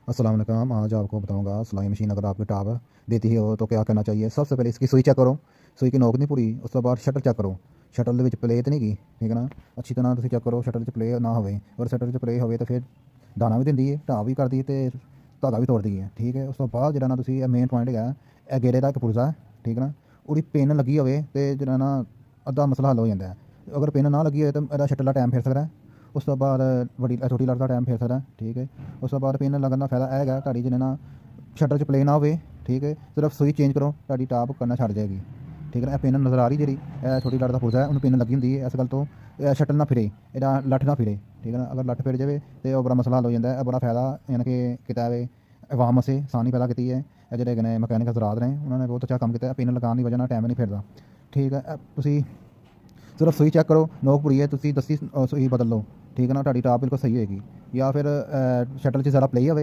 अस्सलाम वालेकुम। आज आपको बताऊंगा सिलाई मशीन अगर आपकी टॉप देती है हो तो क्या करना चाहिए। सबसे पहले इसकी सुई चेक करो, सुई की नोक नहीं पूरी। उस तो बाद शटल चेक करो, शटल ਦੇ ਵਿੱਚ ਪਲੇ ਤੇ ਨਹੀਂ ਗਈ, ਠੀਕ ਹੈ ਨਾ। ਅੱਛੀ ਤਰ੍ਹਾਂ ਤੁਸੀਂ ਚੈੱਕ ਕਰੋ ਸ਼ਟਲ 'ਚ ਪਲੇ ਨਾ ਹੋਵੇ। ਅਗਰ ਸ਼ਟਲ 'ਚ ਪਲੇ ਹੋਵੇ ਤਾਂ ਫਿਰ ਦਾਣਾ ਵੀ ਦਿੰਦੀ ਹੈ, ਢਾਹ ਵੀ ਕਰਦੀ ਹੈ ਤੇ ਧਾਗਾ ਵੀ ਤੋੜਦੀ ਹੈ, ਠੀਕ ਹੈ। ਉਸ ਤੋਂ ਬਾਅਦ ਜਿਹੜਾ ਨਾ ਤੁਸੀਂ ਇਹ ਮੇਨ ਪੁਆਇੰਟ ਹੈਗਾ, ਇਹ ਗੇੜੇ ਦਾ ਇੱਕ ਪੁਰਜ਼ਾ ਹੈ, ਠੀਕ ਹੈ ਨਾ। ਉਹਦੀ ਪਿੰਨ ਲੱਗੀ ਹੋਵੇ ਤੇ ਜਿਹੜਾ ਨਾ ਅੱਧਾ ਮਸਲਾ ਹੱਲ ਹੋ ਜਾਂਦਾ ਹੈ। ਅਗਰ ਪਿੰਨ ਨਾ ਲੱਗੀ ਹੋਵੇ ਤਾਂ ਇਹਦਾ ਸ਼ਟਲ ਦਾ ਟਾਈਮ ਫਿਰ ਸਕਦਾ ਹੈ। ਉਸ ਤੋਂ ਬਾਅਦ ਵੱਡੀ ਛੋਟੀ ਲੱਟ ਦਾ ਟਾਈਮ ਫਿਰ ਸਕਦਾ, ਠੀਕ ਹੈ। ਉਸ ਤੋਂ ਬਾਅਦ ਪਿੰਨ ਲੱਗਣ ਦਾ ਫਾਇਦਾ ਇਹ ਹੈਗਾ, ਤੁਹਾਡੀ ਜਿਹਨੇ ਨਾ ਸ਼ਟਰ 'ਚ ਪਲੇ ਨਾ ਹੋਵੇ, ਠੀਕ ਹੈ। ਸਿਰਫ ਸੂਈ ਚੇਂਜ ਕਰੋ, ਤੁਹਾਡੀ ਟਾਪ ਕਰਨਾ ਛੱਡ ਜਾਏਗੀ, ਠੀਕ ਹੈ ਨਾ। ਇਹ ਪਿੰਨ ਨਜ਼ਰ ਆ ਰਹੀ ਜਿਹੜੀ ਇਹ ਛੋਟੀ ਲੱਟ ਦਾ ਪੁਰਜ਼ਾ ਹੈ, ਉਹਨੂੰ ਪਿੰਨ ਲੱਗੀ ਹੁੰਦੀ ਹੈ। ਇਸ ਗੱਲ ਤੋਂ ਸ਼ਟਲ ਨਾ ਫਿਰੇ, ਇਹਦਾ ਲੱਠ ਨਾ ਫਿਰੇ, ਠੀਕ ਹੈ ਨਾ। ਅਗਰ ਲੱਠ ਫਿਰ ਜਾਵੇ ਤਾਂ ਉਹ ਬੜਾ ਮਸਲਾ ਹੱਲ ਹੋ ਜਾਂਦਾ ਹੈ। ਇਹ ਬੜਾ ਫਾਇਦਾ ਯਾਨੀ ਕਿ ਕਿਤਾਬ ਆਵਾਮ ਵਾਸਤੇ ਆਸਾਨੀ ਪੈਦਾ ਕੀਤੀ ਹੈ। ਇਹ ਜਿਹੜੇ ਨੇ ਮਕੈਨਿਕ ਹਜ਼ਰਾਤ ਨੇ ਉਹਨਾਂ ਨੇ ਬਹੁਤ ਅੱਛਾ ਕੰਮ ਕੀਤਾ। ਪਿੰਨ ਲਗਾਉਣ ਦੀ ਵਜ੍ਹਾ ਨਾਲ ਟਾਈਮ ਨਹੀਂ ਫਿਰਦਾ, ਠੀਕ ਹੈ। ਤੁਸੀਂ ਸਿਰਫ ਸੂਈ ਚੈੱਕ ਕਰੋ, ਨੋਕ ਪੂਰੀ ਹੈ, ਤੁਸੀਂ ਦੱਸੀ ਸੂਈ ਬਦਲ ਲਓ, ਠੀਕ ਹੈ ਨਾ। ਤੁਹਾਡੀ ਟਾਪ ਬਿਲਕੁਲ ਸਹੀ ਹੋਏਗੀ। ਜਾਂ ਫਿਰ ਸ਼ਟਲ 'ਚ ਜ਼ਿਆਦਾ ਪਲੇ ਹੋਵੇ